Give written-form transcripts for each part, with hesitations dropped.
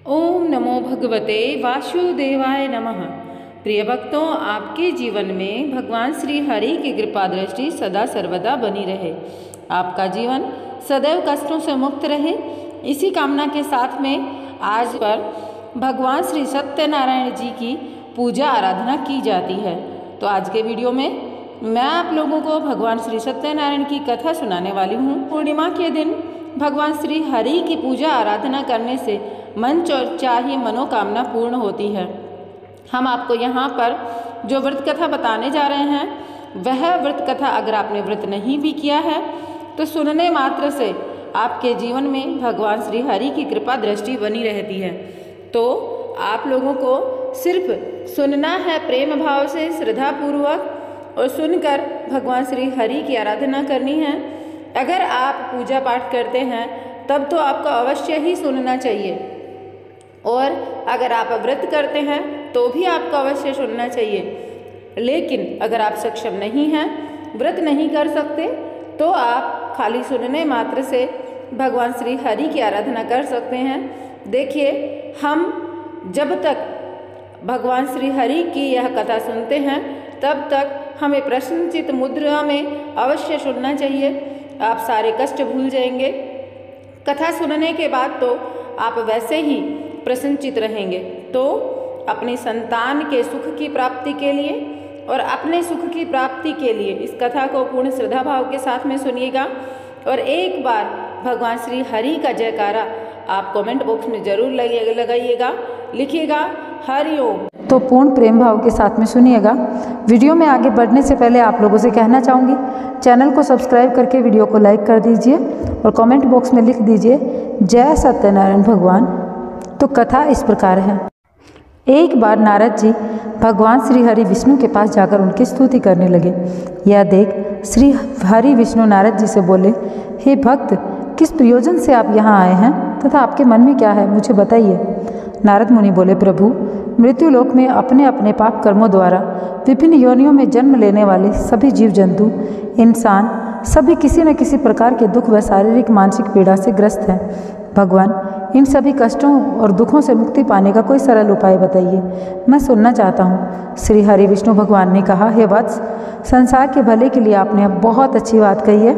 ओम नमो भगवते वासुदेवाय नमः। प्रिय भक्तों, आपके जीवन में भगवान श्री हरि की कृपा दृष्टि सदा सर्वदा बनी रहे, आपका जीवन सदैव कष्टों से मुक्त रहे, इसी कामना के साथ में आज पर भगवान श्री सत्यनारायण जी की पूजा आराधना की जाती है। तो आज के वीडियो में मैं आप लोगों को भगवान श्री सत्यनारायण की कथा सुनाने वाली हूँ। पूर्णिमा के दिन भगवान श्री हरि की पूजा आराधना करने से मन चाही मनोकामना पूर्ण होती है। हम आपको यहाँ पर जो व्रत कथा बताने जा रहे हैं, वह व्रत कथा अगर आपने व्रत नहीं भी किया है तो सुनने मात्र से आपके जीवन में भगवान श्री हरि की कृपा दृष्टि बनी रहती है। तो आप लोगों को सिर्फ सुनना है प्रेम भाव से, श्रद्धा पूर्वक, और सुनकर भगवान श्री हरि की आराधना करनी है। अगर आप पूजा पाठ करते हैं तब तो आपको अवश्य ही सुनना चाहिए, और अगर आप व्रत करते हैं तो भी आपको अवश्य सुनना चाहिए। लेकिन अगर आप सक्षम नहीं हैं, व्रत नहीं कर सकते, तो आप खाली सुनने मात्र से भगवान श्री हरि की आराधना कर सकते हैं। देखिए, हम जब तक भगवान श्री हरि की यह कथा सुनते हैं तब तक हमें प्रसन्नचित मुद्रा में अवश्य सुनना चाहिए। आप सारे कष्ट भूल जाएंगे। कथा सुनने के बाद तो आप वैसे ही प्रसन्नचित रहेंगे। तो अपनी संतान के सुख की प्राप्ति के लिए और अपने सुख की प्राप्ति के लिए इस कथा को पूर्ण श्रद्धा भाव के साथ में सुनिएगा, और एक बार भगवान श्री हरि का जयकारा आप कमेंट बॉक्स में जरूर लगाइएगा, लिखिएगा हरिओम। तो पूर्ण प्रेम भाव के साथ में सुनिएगा। वीडियो में आगे बढ़ने से पहले आप लोगों से कहना चाहूँगी, चैनल को सब्सक्राइब करके वीडियो को लाइक कर दीजिए और कमेंट बॉक्स में लिख दीजिए जय सत्यनारायण भगवान। तो कथा इस प्रकार है। एक बार नारद जी भगवान श्री हरि विष्णु के पास जाकर उनकी स्तुति करने लगे। यह देख श्री हरि विष्णु नारद जी से बोले, हे भक्त, किस प्रयोजन से आप यहाँ आए हैं तथा आपके मन में क्या है, मुझे बताइए। नारद मुनि बोले, प्रभु, मृत्युलोक में अपने अपने पाप कर्मों द्वारा विभिन्न योनियों में जन्म लेने वाले सभी जीव जंतु, इंसान सभी किसी न किसी प्रकार के दुख व शारीरिक मानसिक पीड़ा से ग्रस्त हैं। भगवान, इन सभी कष्टों और दुखों से मुक्ति पाने का कोई सरल उपाय बताइए, मैं सुनना चाहता हूँ। श्री हरि विष्णु भगवान ने कहा, हे वत्स, संसार के भले के लिए आपने बहुत अच्छी बात कही है,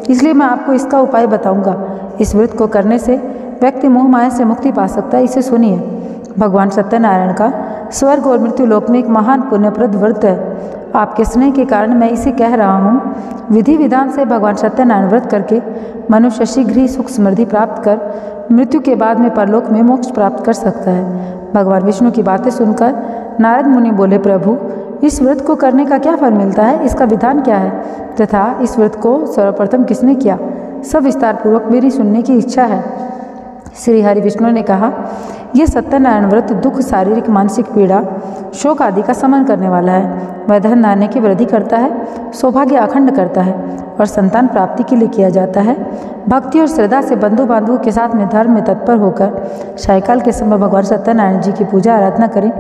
इसलिए मैं आपको इसका उपाय बताऊंगा। इस व्रत को करने से व्यक्ति मोह माया से मुक्ति पा सकता है। इसे सुनिए। भगवान सत्यनारायण का स्वर्ग और मृत्युलोक में एक महान पुण्यप्रद व्रत है। आपके स्नेह के कारण मैं इसे कह रहा हूँ। विधि विधान से भगवान सत्यनारायण व्रत करके मनुष्य शीघ्र ही सुख समृद्धि प्राप्त कर मृत्यु के बाद में परलोक में मोक्ष प्राप्त कर सकता है। भगवान विष्णु की बातें सुनकर नारद मुनि बोले, प्रभु, इस व्रत को करने का क्या फल मिलता है, इसका विधान क्या है तथा इस व्रत को सर्वप्रथम किसने किया, सब विस्तार पूर्वक मेरी सुनने की इच्छा है। श्री हरि विष्णु ने कहा, यह सत्यनारायण व्रत दुख, शारीरिक मानसिक पीड़ा, शोक आदि का शमन करने वाला है। वह धन धान्य की वृद्धि करता है, सौभाग्य अखंड करता है और संतान प्राप्ति के लिए किया जाता है। भक्ति और श्रद्धा से बंधु बांधवों के साथ में धर्म में तत्पर होकर सायकाल के समय भगवान सत्यनारायण जी की पूजा आराधना करें।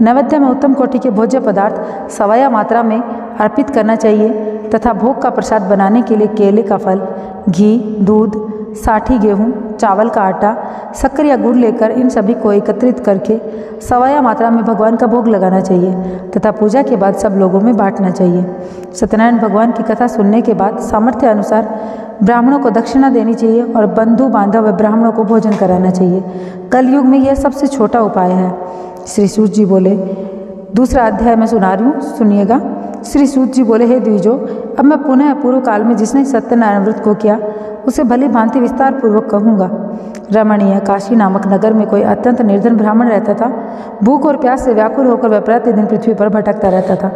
नैवेद्य में उत्तम कोटि के भोज्य पदार्थ सवाया मात्रा में अर्पित करना चाहिए तथा भोग का प्रसाद बनाने के लिए केले का फल, घी, दूध, साठी गेहूँ, चावल का आटा, शक्कर या गुड़ लेकर इन सभी को एकत्रित करके सवाया मात्रा में भगवान का भोग लगाना चाहिए तथा पूजा के बाद सब लोगों में बांटना चाहिए। सत्यनारायण भगवान की कथा सुनने के बाद सामर्थ्य अनुसार ब्राह्मणों को दक्षिणा देनी चाहिए और बंधु बांधव व ब्राह्मणों को भोजन कराना चाहिए। कलयुग में यह सबसे छोटा उपाय है। श्री सूत जी बोले, दूसरा अध्याय मैं सुना रही हूँ, सुनिएगा। श्री सूत जी बोले, हे द्विजो, अब मैं पुनः पूर्व काल में जिसने सत्यनारायण व्रत को किया उसे भली भांति विस्तार पूर्वक कहूँगा। रमणीय काशी नामक नगर में कोई अत्यंत निर्धन ब्राह्मण रहता था। भूख और प्यास से व्याकुल होकर वह प्रतिदिन पृथ्वी पर भटकता रहता था।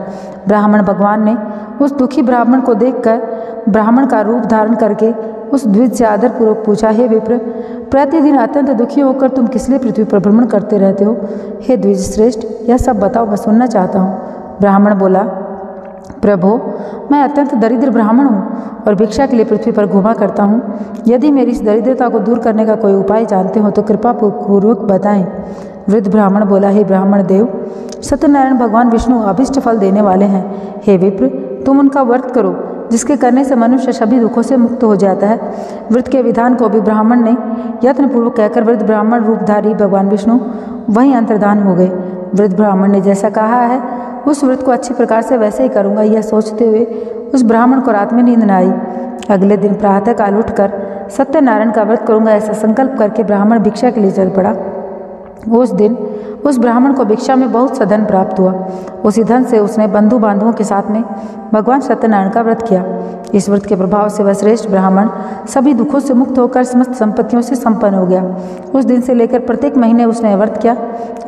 ब्राह्मण भगवान ने उस दुखी ब्राह्मण को देखकर ब्राह्मण का रूप धारण करके उस द्विज से आदरपूर्वक पूछा, हे विप्र, प्रतिदिन अत्यंत दुखी होकर तुम किस लिए पृथ्वी पर भ्रमण करते रहते हो? हे द्विज श्रेष्ठ, यह सब बताओ, मैं सुनना चाहता हूँ। ब्राह्मण बोला, प्रभो, मैं अत्यंत दरिद्र ब्राह्मण हूँ और भिक्षा के लिए पृथ्वी पर घूमा करता हूँ। यदि मेरी इस दरिद्रता को दूर करने का कोई उपाय जानते हो तो कृपा पूर्वक बताएं। वृद्ध ब्राह्मण बोला, हे ब्राह्मण देव, सत्यनारायण भगवान विष्णु अभिष्ट फल देने वाले हैं। हे विप्र, तुम उनका व्रत करो, जिसके करने से मनुष्य सभी दुखों से मुक्त हो जाता है। व्रत के विधान को भी ब्राह्मण ने यत्नपूर्वक कहकर वृद्ध ब्राह्मण रूपधारी भगवान विष्णु वहीं अंतर्धान हो गए। वृद्ध ब्राह्मण ने जैसा कहा है उस व्रत को अच्छी प्रकार से वैसे ही करूँगा, यह सोचते हुए उस ब्राह्मण को रात में नींद न आई। अगले दिन प्रातःकाल उठकर सत्यनारायण का व्रत करूँगा ऐसा संकल्प करके ब्राह्मण भिक्षा के लिए चल पड़ा। उस दिन उस ब्राह्मण को भिक्षा में बहुत सा धन प्राप्त हुआ। उसी धन से उसने बंधु बांधवों के साथ में भगवान सत्यनारायण का व्रत किया। इस व्रत के प्रभाव से वह श्रेष्ठ ब्राह्मण सभी दुखों से मुक्त होकर समस्त संपत्तियों से संपन्न हो गया। उस दिन से लेकर प्रत्येक महीने उसने व्रत किया।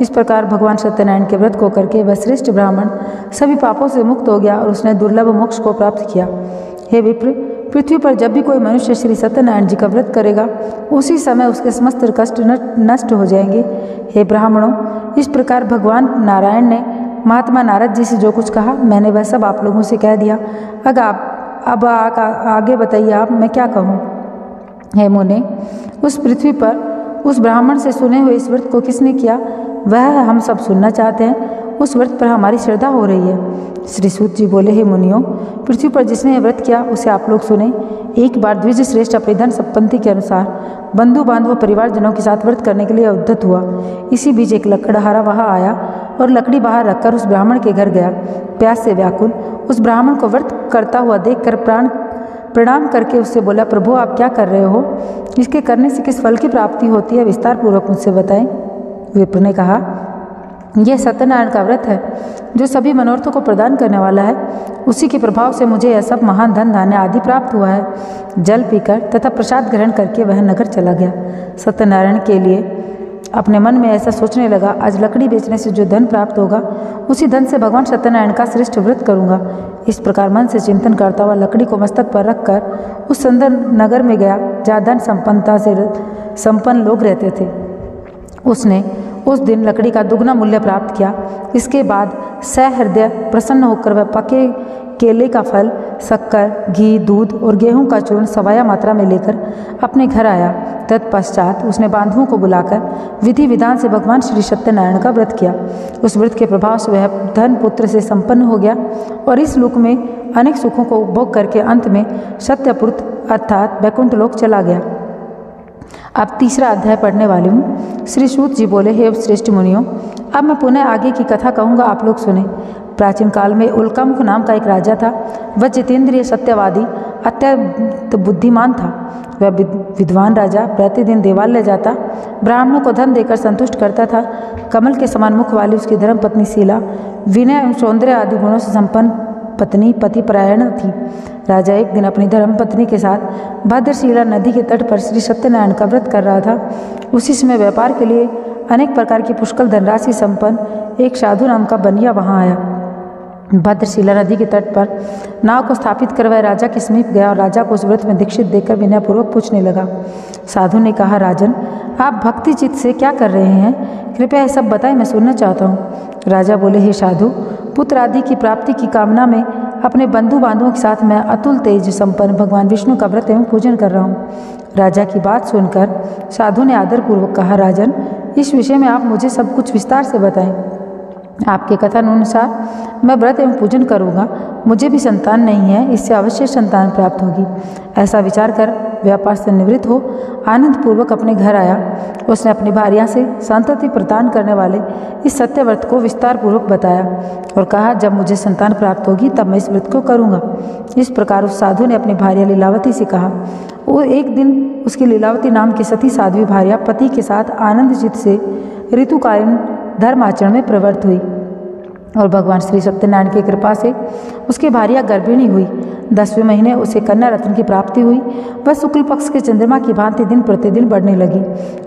इस प्रकार भगवान सत्यनारायण के व्रत को करके वह श्रेष्ठ ब्राह्मण सभी पापों से मुक्त हो गया और उसने दुर्लभ मोक्ष को प्राप्त किया। हे विप्र, पृथ्वी पर जब भी कोई मनुष्य श्री सत्यनारायण जी का व्रत करेगा उसी समय उसके समस्त कष्ट नष्ट हो जाएंगे। हे ब्राह्मणों, इस प्रकार भगवान नारायण ने महात्मा नारद जी से जो कुछ कहा मैंने वह सब आप लोगों से कह दिया। अब आगे बताइए आप, मैं क्या कहूँ। हे मुने, उस पृथ्वी पर उस ब्राह्मण से सुने हुए इस व्रत को किसने किया वह हम सब सुनना चाहते हैं। उस व्रत पर हमारी श्रद्धा हो रही है। श्री सूत जी बोले, हे मुनियों, पृथ्वी पर जिसने यह व्रत किया उसे आप लोग सुने। एक बार द्विज श्रेष्ठ अपनी धन संपत्ति के अनुसार बंधु बांधव परिवारजनों के साथ व्रत करने के लिए उद्यत हुआ। इसी बीच एक लकड़हारा वहाँ आया और लकड़ी बाहर रखकर उस ब्राह्मण के घर गया। प्यास से व्याकुल उस ब्राह्मण को व्रत करता हुआ देखकर प्रणाम करके उससे बोला, प्रभु आप क्या कर रहे हो? इसके करने से किस फल की प्राप्ति होती है, विस्तार पूर्वक मुझसे बताएं। विप्र ने कहा, यह सत्यनारायण का व्रत है जो सभी मनोरथों को प्रदान करने वाला है। उसी के प्रभाव से मुझे यह सब महान धन धान्य आदि प्राप्त हुआ है। जल पीकर तथा प्रसाद ग्रहण करके वह नगर चला गया। सत्यनारायण के लिए अपने मन में ऐसा सोचने लगा, आज लकड़ी बेचने से जो धन प्राप्त होगा उसी धन से भगवान सत्यनारायण का श्रेष्ठ व्रत करूंगा। इस प्रकार मन से चिंतन करता हुआ लकड़ी को मस्तक पर रखकर उस सुंदर नगर में गया जहाँ धन संपन्नता से संपन्न लोग रहते थे। उसने उस दिन लकड़ी का दुगना मूल्य प्राप्त किया। इसके बाद सहृदय प्रसन्न होकर वह पके केले का फल, शक्कर, घी, दूध और गेहूं का चूर्ण सवाया मात्रा में लेकर अपने घर आया। तत्पश्चात उसने बांधुओं को बुलाकर विधि विधान से भगवान श्री सत्यनारायण का व्रत किया। उस व्रत के प्रभाव से वह धन पुत्र से संपन्न हो गया और इस लोक में अनेक सुखों को उपभोग करके अंत में सत्यपुत्र अर्थात वैकुंठ लोक चला गया। अब तीसरा अध्याय पढ़ने वाली हूँ। श्री सूत जी बोले, हे श्रेष्ठ मुनियों, अब मैं पुनः आगे की कथा कहूँगा, आप लोग सुने। प्राचीन काल में उल्कामुख नाम का एक राजा था। वह जितेंद्रिय, सत्यवादी, अत्यंत बुद्धिमान था। वह विद्वान राजा प्रतिदिन देवालय जाता, ब्राह्मणों को धन देकर संतुष्ट करता था। कमल के समान मुख वाली उसकी धर्मपत्नी शीला विनय एवं सौंदर्य आदि गुणों से संपन्न पत्नी पतिपरायण थी। राजा एक दिन अपनी धर्मपत्नी के साथ भद्रशिला नदी के तट पर श्री सत्यनारायण का व्रत कर रहा था। उसी समय व्यापार के लिए अनेक प्रकार की पुष्कल धनराशि संपन्न एक साधु नाम का बनिया वहां आया। भद्रशिला नदी के तट पर नाव को स्थापित कर वह राजा के समीप गया और राजा को उस व्रत में दीक्षित देकर विनयपूर्वक पूछने लगा। साधु ने कहा, राजन, आप भक्ति चित्त से क्या कर रहे हैं? कृपया यह सब बताएं, मैं सुनना चाहता हूँ। राजा बोले, हे साधु, पुत्र आदि की प्राप्ति की कामना में अपने बंधु बांधवों के साथ मैं अतुल तेज संपन्न भगवान विष्णु का व्रत एवं पूजन कर रहा हूँ। राजा की बात सुनकर साधु ने आदरपूर्वक कहा, राजन, इस विषय में आप मुझे सब कुछ विस्तार से बताएं। आपके कथनानुसार मैं व्रत एवं पूजन करूँगा। मुझे भी संतान नहीं है, इससे अवश्य संतान प्राप्त होगी। ऐसा विचार कर व्यापार से निवृत्त हो आनंद पूर्वक अपने घर आया। उसने अपनी भार्या से संतति प्रदान करने वाले इस सत्य व्रत को विस्तार पूर्वक बताया और कहा, जब मुझे संतान प्राप्त होगी तब मैं इस व्रत को करूँगा। इस प्रकार उस साधु ने अपनी भार्या लीलावती से कहा। वो एक दिन उसकी लीलावती नाम की सती साध्वी भार्या पति के साथ आनंद चित्त से ऋतुकालीन धर्म आचरण में प्रवृत्त हुई और भगवान श्री सत्यनारायण की कृपा से उसकी भार्या गर्भिणी हुई। 10वें महीने उसे कन्या रत्न की प्राप्ति हुई। वह शुक्ल पक्ष के चंद्रमा की भांति दिन प्रतिदिन बढ़ने लगी।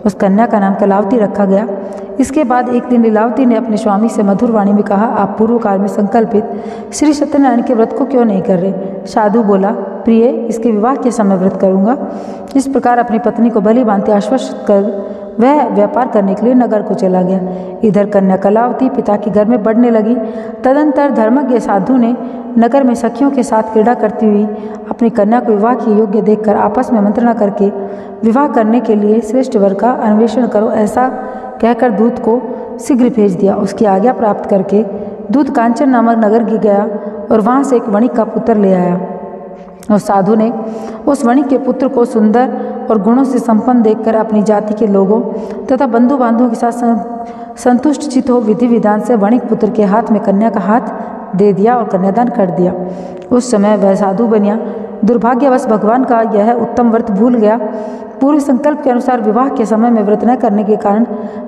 उस कन्या का नाम कलावती रखा गया। इसके बाद एक दिन लीलावती ने अपने स्वामी से मधुर वाणी में कहा, आप पूर्व काल में संकल्पित श्री सत्यनारायण के व्रत को क्यों नहीं कर रहे? साधु बोला, प्रिय, इसके विवाह के समय व्रत करूँगा। इस प्रकार अपनी पत्नी को भली भांति आश्वस्त कर वह व्यापार करने के लिए नगर को चला गया। इधर कन्या कलावती पिता के घर में बढ़ने लगी। तदंतर धर्मज्ञ साधु ने नगर में सखियों के साथ क्रीड़ा करती हुई अपनी कन्या को विवाह के योग्य देखकर आपस में मंत्रणा करके विवाह करने के लिए श्रेष्ठ वर का अन्वेषण करो, ऐसा कहकर दूत को शीघ्र भेज दिया। उसकी आज्ञा प्राप्त करके दूत कांचन नामक नगर गया और वहाँ से एक वणिक का पुत्र ले आया। उस साधु ने उस वणिक के पुत्र को सुंदर और गुणों से संपन्न देखकर अपनी जाति के लोगों तथा बंधु बांधवों के साथ संतुष्ट चित हो विधि विधान से वणिक पुत्र के हाथ में कन्या का हाथ दे दिया और कन्यादान कर दिया। उस समय वह साधु बनिया दुर्भाग्यवश भगवान का यह उत्तम व्रत भूल गया। पूर्व संकल्प के अनुसार विवाह के समय में व्रत न करने के कारण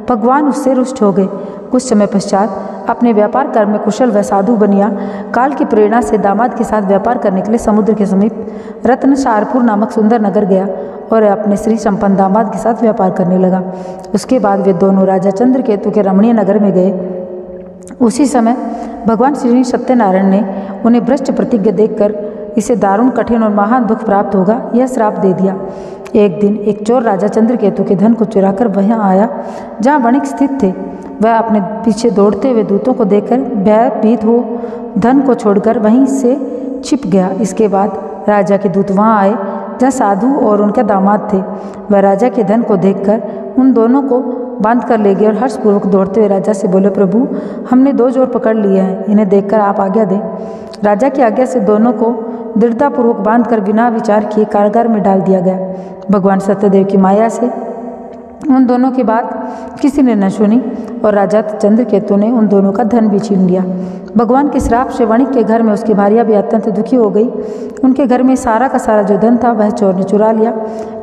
भगवान उससे रुष्ट हो गए। कुछ समय पश्चात अपने व्यापार कर्म में कुशल वह साधु बनिया काल की प्रेरणा से दामाद के साथ व्यापार करने के लिए समुद्र के समीप रत्नशारपुर नामक सुंदर नगर गया और अपने श्री संपन्न दामाद के साथ व्यापार करने लगा। उसके बाद वे दोनों राजा चंद्रकेतु के रमणीय नगर में गए। उसी समय भगवान श्री सत्यनारायण ने उन्हें भ्रष्ट प्रतिज्ञा देखकर इसे दारुण कठिन और महान दुख प्राप्त होगा यह श्राप दे दिया। एक दिन एक चोर राजा चंद्रकेतु के धन को चुराकर वहाँ आया जहाँ वणिक स्थित थे। वह अपने पीछे दौड़ते हुए दूतों को देखकर भयभीत हो धन को छोड़कर वहीं से छिप गया। इसके बाद राजा के दूत वहाँ आए जहाँ साधु और उनके दामाद थे। वह राजा के धन को देखकर उन दोनों को बांध कर ले गए और हर्षपूर्वक दौड़ते हुए राजा से बोले, प्रभु हमने 2 चोर पकड़ लिए हैं, इन्हें देखकर आप आज्ञा दें। राजा की आज्ञा से दोनों को दृढ़तापूर्वक बांधकर बिना विचार किए कारागार में डाल दिया गया। भगवान सत्यदेव की माया से उन दोनों की बात किसी ने न सुनी और राजा चंद्रकेतु ने उन दोनों का धन भी छीन लिया। भगवान के श्राप से वणिक के घर में उसकी भार्या भी अत्यंत दुखी हो गई। उनके घर में सारा का सारा जो धन था वह चोर ने चुरा लिया।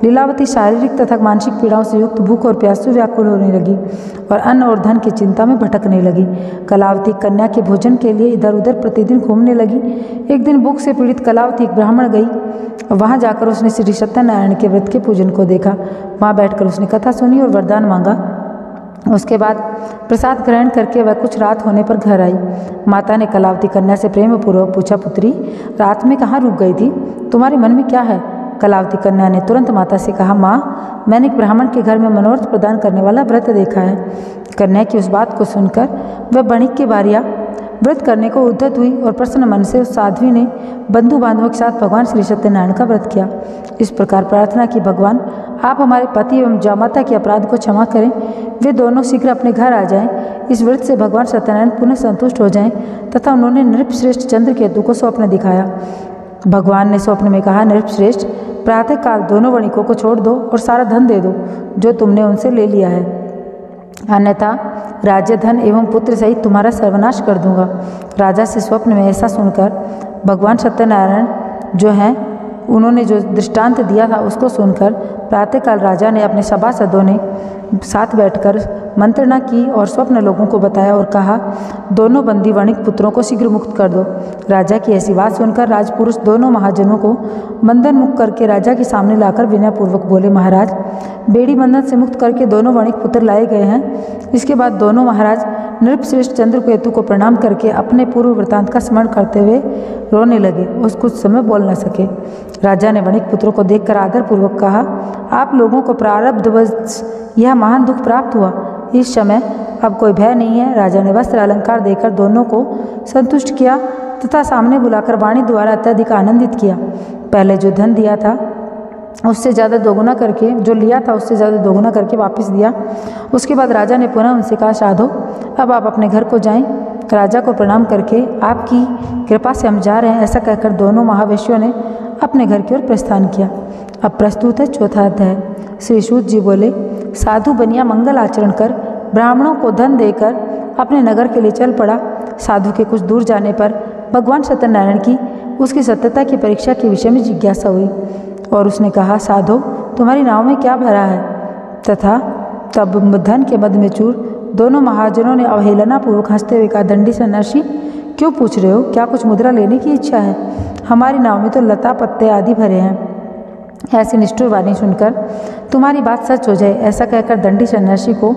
लीलावती शारीरिक तथा मानसिक पीड़ाओं से युक्त भूख और प्यास से व्याकुल होने लगी और अन्न और धन की चिंता में भटकने लगी। कलावती कन्या के भोजन के लिए इधर उधर प्रतिदिन घूमने लगी। एक दिन भूख से पीड़ित कलावती एक ब्राह्मण गई। वहाँ जाकर उसने श्री सत्यनारायण के व्रत के पूजन को देखा। वहाँ बैठकर उसने कथा सुनी और वरदान मांगा। उसके बाद प्रसाद ग्रहण करके वह कुछ रात होने पर घर आई। माता ने कलावती कन्या से प्रेम पूर्वक पूछा, पुत्री रात में कहाँ रुक गई थी? तुम्हारे मन में क्या है? कलावती कन्या ने तुरंत माता से कहा, माँ मैंने एक ब्राह्मण के घर में मनोरथ प्रदान करने वाला व्रत देखा है। कन्या की उस बात को सुनकर वह वणिक की भार्या व्रत करने को उद्यत हुई और प्रसन्न मन से उस साध्वी ने बंधु बांधवों के साथ भगवान श्री सत्यनारायण का व्रत किया। इस प्रकार प्रार्थना की, भगवान आप हमारे पति एवं जामाता के अपराध को क्षमा करें, वे दोनों शीघ्र अपने घर आ जाएं। इस व्रत से भगवान सत्यनारायण पुनः संतुष्ट हो जाएं तथा उन्होंने नृपश्रेष्ठ चंद्रकेतु को स्वप्न दिखाया। भगवान ने स्वप्न में कहा, नृपश्रेष्ठ प्रातःकाल दोनों वणिकों को छोड़ दो और सारा धन दे दो जो तुमने उनसे ले लिया है, अन्यथा राज्य धन एवं पुत्र सहित तुम्हारा सर्वनाश कर दूंगा। राजा से स्वप्न में ऐसा सुनकर भगवान सत्यनारायण जो हैं उन्होंने जो दृष्टांत दिया था उसको सुनकर प्रातःकाल राजा ने अपने सभासदों ने साथ बैठकर मंत्रणा की और स्वप्न लोगों को बताया और कहा, दोनों बंदी वणिक पुत्रों को शीघ्र मुक्त कर दो। राजा की ऐसी बात सुनकर राजपुरुष दोनों महाजनों को बंधन मुक्त करके राजा के सामने लाकर विनयपूर्वक बोले, महाराज बेड़ी बंधन से मुक्त करके दोनों वणिक पुत्र लाए गए हैं। इसके बाद दोनों महाराज नृपश्रेष्ठ चंद्रकेतु को प्रणाम करके अपने पूर्व वृत्तांत का स्मरण करते हुए रोने लगे और कुछ समय बोल न सके। राजा ने वणिक पुत्रों को देखकर आदरपूर्वक कहा, आप लोगों को प्रारब्धवश यह महान दुख प्राप्त हुआ, इस समय अब कोई भय नहीं है। राजा ने वस्त्र अलंकार देकर दोनों को संतुष्ट किया तथा सामने बुलाकर वाणी द्वारा अत्यधिक आनंदित किया। पहले जो धन दिया था उससे ज़्यादा दोगुना करके, जो लिया था उससे ज़्यादा दोगुना करके वापस दिया। उसके बाद राजा ने पुनः उनसे कहा, साधो अब आप अपने घर को जाएं। राजा को प्रणाम करके, आपकी कृपा से हम जा रहे हैं, ऐसा कहकर दोनों महावेश्यों ने अपने घर की ओर प्रस्थान किया। अब प्रस्तुत है चौथा अध्याय। श्री सूत जी बोले, साधु बनिया मंगल आचरण कर ब्राह्मणों को धन देकर अपने नगर के लिए चल पड़ा। साधु के कुछ दूर जाने पर भगवान सत्यनारायण की उसकी सत्यता की परीक्षा के विषय में जिज्ञासा हुई और उसने कहा, साधो तुम्हारी नाव में क्या भरा है? तथा तब धन के मद में चूर दोनों महाजनों ने अवहेलनापूर्वक हंसते हुए कहा, दंडी सन्यासी क्यों पूछ रहे हो? क्या कुछ मुद्रा लेने की इच्छा है? हमारी नाव में तो लता पत्ते आदि भरे हैं। ऐसी निष्ठुर वाणी सुनकर तुम्हारी बात सच हो जाए, ऐसा कहकर दंडी सन्यासी को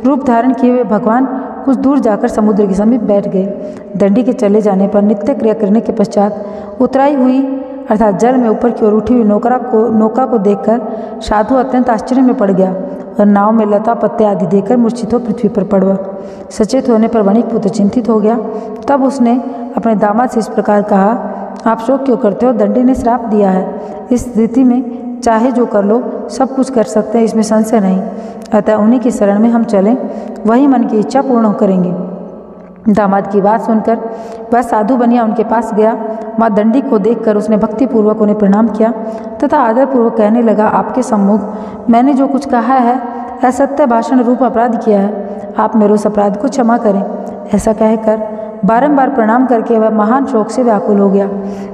रूप धारण किए हुए भगवान कुछ दूर जाकर समुद्र के समीप बैठ गए। दंडी के चले जाने पर नित्य क्रिया करने के पश्चात उतराई हुई अर्थात जल में ऊपर की ओर उठी हुई नौका को देखकर साधु अत्यंत आश्चर्य में पड़ गया और नाव में लता पत्ते आदि देकर मूर्छित हो पृथ्वी पर पड़ा। सचेत होने पर वणिक पुत्र चिंतित हो गया। तब उसने अपने दामाद से इस प्रकार कहा, आप शोक क्यों करते हो? दंडी ने श्राप दिया है। इस स्थिति में चाहे जो कर लो, सब कुछ कर सकते हैं, इसमें संशय नहीं। अतः उन्हीं की शरण में हम चलें, वही मन की इच्छा पूर्ण करेंगे। दामाद की बात सुनकर वह साधु बनिया उनके पास गया। माँ दंडी को देखकर उसने भक्तिपूर्वक उन्हें प्रणाम किया तथा आदरपूर्वक कहने लगा, आपके सम्मुख मैंने जो कुछ कहा है असत्य भाषण रूप अपराध किया है, आप मेरे उस अपराध को क्षमा करें। ऐसा कहकर बारंबार प्रणाम करके वह महान शोक से व्याकुल हो गया।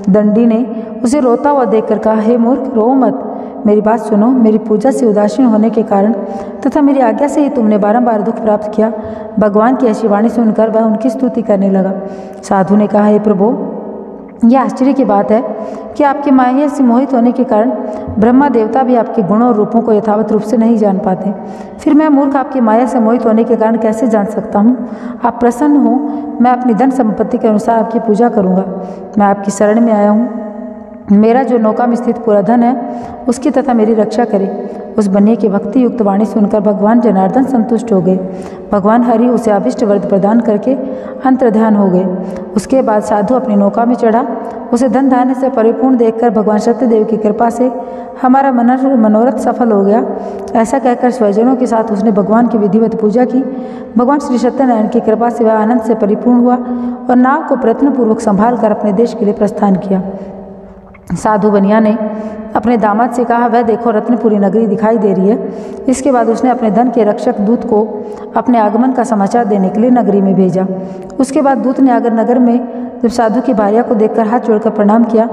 दंडी ने उसे रोता हुआ देखकर कहा, हे मूर्ख, रो मत, मेरी बात सुनो। मेरी पूजा से उदासीन होने के कारण तथा मेरी आज्ञा से ही तुमने बारंबार दुख प्राप्त किया। भगवान की ऐसी वाणी सुनकर वह उनकी स्तुति करने लगा। साधु ने कहा, हे प्रभु, यह आश्चर्य की बात है कि आपके माया से मोहित होने के कारण ब्रह्मा देवता भी आपके गुणों और रूपों को यथावत रूप से नहीं जान पाते। फिर मैं मूर्ख आपकी माया से मोहित होने के कारण कैसे जान सकता हूँ? आप प्रसन्न हो, मैं अपनी धन संपत्ति के अनुसार आपकी पूजा करूँगा। मैं आपकी शरण में आया हूँ। मेरा जो नौका में स्थित पूरा धन है उसकी तथा मेरी रक्षा करे। उस बनिए की भक्ति युक्त वाणी सुनकर भगवान जनार्दन संतुष्ट हो गए। भगवान हरि उसे अभिष्ट वरद प्रदान करके अंतर्ध्यान हो गए। उसके बाद साधु अपनी नौका में चढ़ा। उसे धन धान्य से परिपूर्ण देखकर भगवान सत्यदेव की कृपा से हमारा मनोरथ सफल हो गया। ऐसा कहकर स्वजनों के साथ उसने भगवान की विधिवत पूजा की। भगवान श्री सत्यनारायण की कृपा से वह आनंद से परिपूर्ण हुआ और नाव को प्रयत्नपूर्वक संभाल कर अपने देश के लिए प्रस्थान किया। साधु बनिया ने अपने दामाद से कहा, वह देखो रत्नपुरी नगरी दिखाई दे रही है। इसके बाद उसने अपने धन के रक्षक दूत को अपने आगमन का समाचार देने के लिए नगरी में भेजा। उसके बाद दूत ने आगर नगर में जब साधु की भार्या को देखकर हाथ जोड़कर प्रणाम किया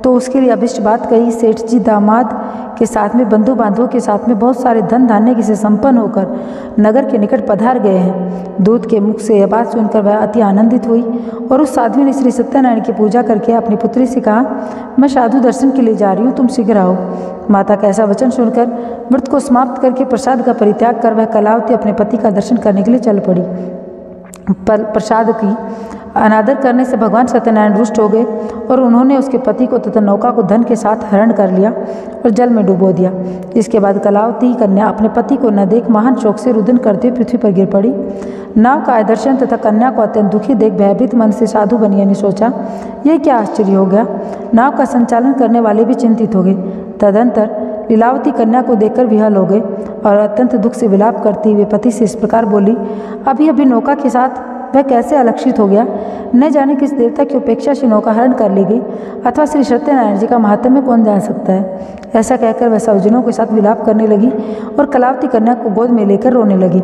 तो उसके लिए अभिष्ट बात कही। सेठ जी दामाद के साथ में बंधु बांधवों के साथ में बहुत सारे धन धान्य से संपन्न होकर नगर के निकट पधार गए हैं। दूत के मुख से यह बात सुनकर वह अति आनंदित हुई और उस साधु ने श्री सत्यनारायण की पूजा करके अपनी पुत्री से कहा, मैं साधु दर्शन के लिए जा रही हूँ, तुम शीघ्र आओ। माता का ऐसा वचन सुनकर व्रत को समाप्त करके प्रसाद का परित्याग कर वह कलावती अपने पति का दर्शन करने के लिए चल पड़ी। प्रसाद की अनादर करने से भगवान सत्यनारायण रुष्ट हो गए और उन्होंने उसके पति को तथा नौका को धन के साथ हरण कर लिया और जल में डुबो दिया। इसके बाद कलावती कन्या अपने पति को न देख महान शोक से रुदन करते हुए पृथ्वी पर गिर पड़ी। नाव का दर्शन तथा कन्या को अत्यंत दुखी देख भयभीत मन से साधु बनिया ने सोचा, यह क्या आश्चर्य हो गया। नाव का संचालन करने वाले भी चिंतित हो गए। तदंतर लीलावती कन्या को देखकर विहल हो गए और अत्यंत दुख से विलाप करती हुए पति से इस प्रकार बोली, अभी अभी नौका के साथ वह कैसे अलक्षित हो गया। न जाने किस देवता की उपेक्षा से नौका हरण कर ली गई अथवा श्री सत्यनारायण जी का महात्म्य कौन जान सकता है। ऐसा कहकर वह स्वजनों के साथ विलाप करने लगी और कलावती कन्या को गोद में लेकर रोने लगी।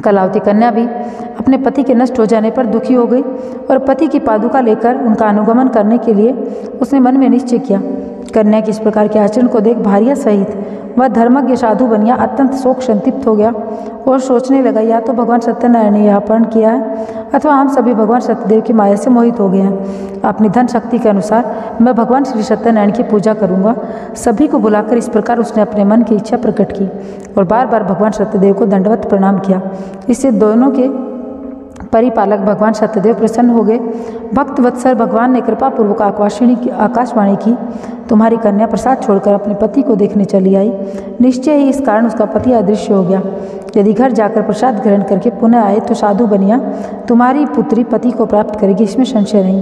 कलावती कन्या भी अपने पति के नष्ट हो जाने पर दुखी हो गई और पति की पादुका लेकर उनका अनुगमन करने के लिए उसने मन में निश्चय किया। कन्या के इस प्रकार के आचरण को देख भार्या सहित वह धर्मज्ञ साधु बनिया अत्यंत शोक संतप्त हो गया और सोचने लगा, या तो भगवान सत्यनारायण ने यह अपहरण किया है अथवा हम सभी भगवान सत्यदेव की माया से मोहित हो गए हैं। अपनी धन शक्ति के अनुसार मैं भगवान श्री सत्यनारायण की पूजा करूंगा। सभी को बुलाकर इस प्रकार उसने अपने मन की इच्छा प्रकट की और बार बार भगवान सत्यदेव को दंडवत प्रणाम किया। इससे दोनों के परिपालक भगवान सत्यदेव प्रसन्न हो गए। भक्त वत्सल भगवान ने कृपा पूर्वक आकाशवाणी की, तुम्हारी कन्या प्रसाद छोड़कर अपने पति को देखने चली आई। निश्चय ही इस कारण उसका पति अदृश्य हो गया। यदि घर जाकर प्रसाद ग्रहण करके पुनः आए तो साधु बनिया तुम्हारी पुत्री पति को प्राप्त करेगी, इसमें संशय नहीं।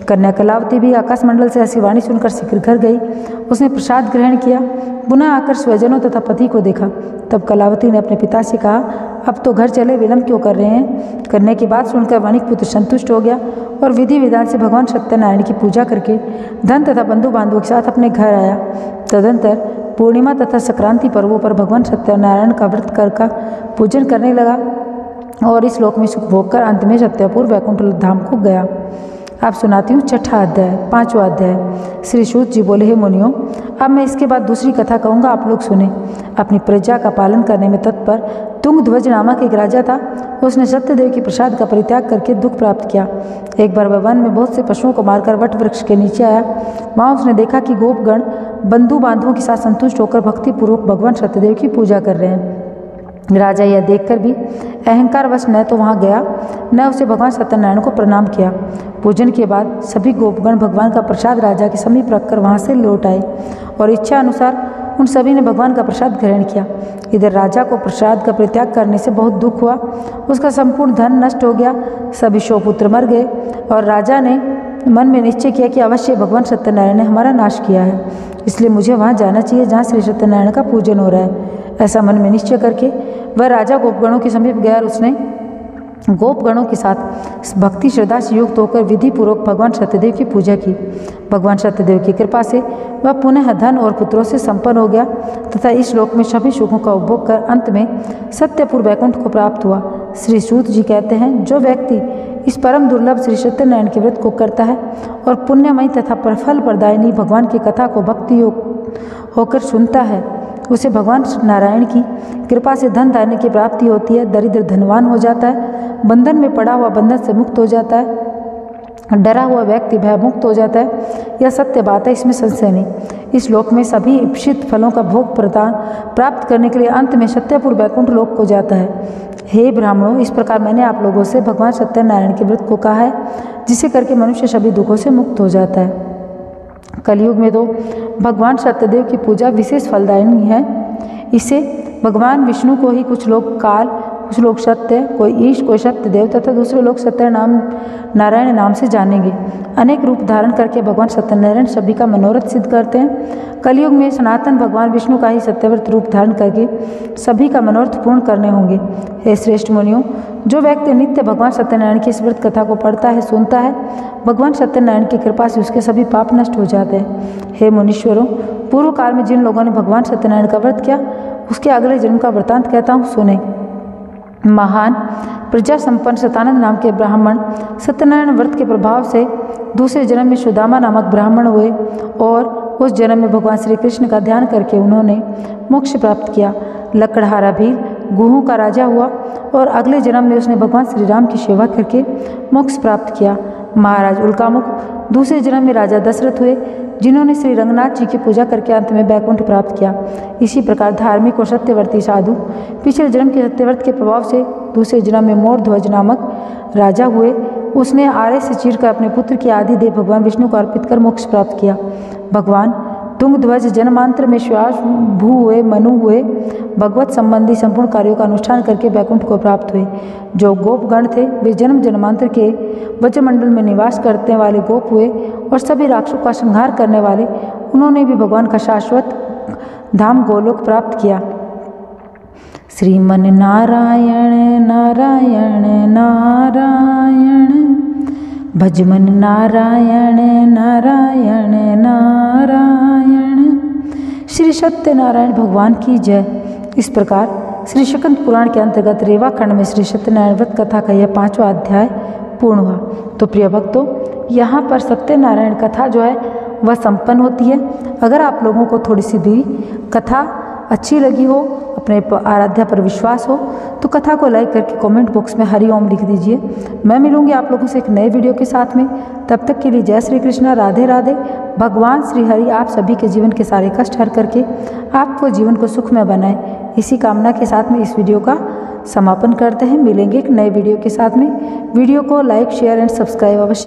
कन्या कलावती भी आकाशमंडल से ऐसी वाणी सुनकर शीघ्र घर गई। उसने प्रसाद ग्रहण किया, पुनः आकर स्वजनों तथा पति को देखा। तब कलावती ने अपने पिता से कहा, अब तो घर चले, विलंब क्यों कर रहे हैं। करने की बात सुनकर वणिक पुत्र संतुष्ट हो गया और विधि विधान से भगवान सत्यनारायण की पूजा करके धन तथा बंधु बांधवों के साथ अपने घर आया। तदंतर पूर्णिमा तथा संक्रांति पर्वों पर भगवान सत्यनारायण का व्रत कर पूजन करने लगा और इस लोक में सुख भोग कर अंत में सत्यपुर वैकुंठ धाम को गया। आप सुनाती हूँ छठा अध्याय, 5वां अध्याय। श्री सूत जी बोले, हे मुनियों, अब मैं इसके बाद दूसरी कथा कहूँगा, आप लोग सुने। अपनी प्रजा का पालन करने में तत्पर तुंगध्वज नामक एक राजा था। उसने सत्यदेव की प्रसाद का परित्याग करके दुख प्राप्त किया। एक बार वह वन में बहुत से पशुओं को मारकर वट वृक्ष के नीचे आया। वहाँ उसने देखा कि गोपगण बंधु बांधवों के साथ संतुष्ट होकर भक्तिपूर्वक भगवान सत्यदेव की पूजा कर रहे हैं। राजा यह देखकर भी अहंकारवश न तो वहाँ गया न उसे भगवान सत्यनारायण को प्रणाम किया। पूजन के बाद सभी गोपगण भगवान का प्रसाद राजा के समीप रखकर वहाँ से लौट आए और इच्छा अनुसार उन सभी ने भगवान का प्रसाद ग्रहण किया। इधर राजा को प्रसाद का परित्याग करने से बहुत दुख हुआ। उसका संपूर्ण धन नष्ट हो गया, सभी शोपुत्र मर गए और राजा ने मन में निश्चय किया कि अवश्य भगवान सत्यनारायण ने हमारा नाश किया है, इसलिए मुझे वहाँ जाना चाहिए जहाँ श्री सत्यनारायण का पूजन हो रहा है। ऐसा मन में निश्चय करके वह राजा गोपगणों के समीप गया और उसने गोपगणों के साथ भक्ति श्रद्धा से युक्त होकर विधि पूर्वक भगवान सत्यदेव की पूजा की। भगवान सत्यदेव की कृपा से वह पुनः धन और पुत्रों से संपन्न हो गया तथा इस श्लोक में सभी सुखों का उपभोग कर अंत में सत्यपुर वैकुंठ को प्राप्त हुआ। श्री सूत जी कहते हैं, जो व्यक्ति इस परम दुर्लभ श्री सत्यनारायण के व्रत को करता है और पुण्यमयी तथा फल प्रदायिनी भगवान की कथा को भक्ति होकर सुनता है, उसे भगवान नारायण की कृपा से धन धान्य की प्राप्ति होती है, दरिद्र धनवान हो जाता है, बंधन में पड़ा हुआ बंधन से मुक्त हो जाता है, डरा हुआ व्यक्ति भयमुक्त हो जाता है। यह सत्य बात है, इसमें संशय नहीं। इस श्लोक में सभी इप्सित फलों का भोग प्राप्त करने के लिए अंत में सत्यपुर वैकुंठ लोक को जाता है। हे ब्राह्मणों, इस प्रकार मैंने आप लोगों से भगवान सत्यनारायण के व्रत को कहा है, जिसे करके मनुष्य सभी दुखों से मुक्त हो जाता है। कलयुग में तो भगवान सत्यदेव की पूजा विशेष फलदायिनी है। इसे भगवान विष्णु को ही कुछ लोग काल, कुछ लोग सत्य, कोई ईश, कोई सत्यदेव तथा दूसरे लोग नारायण नाम से जानेंगे। अनेक रूप धारण करके भगवान सत्यनारायण सभी का मनोरथ सिद्ध करते हैं। कलयुग में सनातन भगवान विष्णु का ही सत्यव्रत रूप धारण करके सभी का मनोरथ पूर्ण करने होंगे। हे श्रेष्ठ मुनियों, जो व्यक्ति नित्य भगवान सत्यनारायण की इस व्रत कथा को पढ़ता है, सुनता है, भगवान सत्यनारायण की कृपा से उसके सभी पाप नष्ट हो जाते हैं। हे मुनीश्वरों, पूर्व काल में जिन लोगों ने भगवान सत्यनारायण का व्रत किया, उसके अगले जन्म का वृतांत कहता हूँ, सुने। महान प्रजा संपन्न सतानंद नाम के ब्राह्मण सत्यनारायण व्रत के प्रभाव से दूसरे जन्म में सुदामा नामक ब्राह्मण हुए और उस जन्म में भगवान श्री कृष्ण का ध्यान करके उन्होंने मोक्ष प्राप्त किया। लकड़हारा भील गुहू का राजा हुआ और अगले जन्म में उसने भगवान श्री राम की सेवा करके मोक्ष प्राप्त किया। महाराज उल्कामुख दूसरे जन्म में राजा दशरथ हुए, जिन्होंने श्री रंगनाथ जी की पूजा करके अंत में वैकुंठ प्राप्त किया। इसी प्रकार धार्मिक और सत्यवर्ती साधु पिछले जन्म के सत्यव्रत के प्रभाव से दूसरे जन्म में मोरध्वज नामक राजा हुए। उसने आरे से चीरकर अपने पुत्र की आदि देह भगवान विष्णु को अर्पित कर मोक्ष प्राप्त किया। भगवान तुंगध्वज जन्मांतर में श्वास भू हुए, मनु हुए, भगवत संबंधी संपूर्ण कार्यों का अनुष्ठान करके वैकुंठ को प्राप्त हुए। जो गोपगण थे वे जन्म जन्मांतर के वज्रमंडल में निवास करने वाले गोप हुए और सभी राक्षसों का संहार करने वाले, उन्होंने भी भगवान का शाश्वत धाम गोलोक प्राप्त किया। श्रीमन नारायण नारायण नारायण, भजमन नारायण नारायण नारायण। श्री सत्यनारायण भगवान की जय। इस प्रकार श्री शकंद पुराण के अंतर्गत रेवा खंड में श्री सत्यनारायण व्रत कथा का यह 5वां अध्याय पूर्ण हुआ। तो प्रिय भक्तों, यहाँ पर सत्यनारायण कथा जो है वह संपन्न होती है। अगर आप लोगों को थोड़ी सी भी कथा अच्छी लगी हो, अपने आराध्या पर विश्वास हो, तो कथा को लाइक करके कमेंट बॉक्स में हरि ओम लिख दीजिए। मैं मिलूंगी आप लोगों से एक नए वीडियो के साथ में। तब तक के लिए जय श्री कृष्णा, राधे राधे। भगवान श्री हरि आप सभी के जीवन के सारे कष्ट हर करके आपको जीवन को सुखमय बनाए, इसी कामना के साथ में इस वीडियो का समापन करते हैं। मिलेंगे एक नए वीडियो के साथ में। वीडियो को लाइक, शेयर एंड सब्सक्राइब अवश्य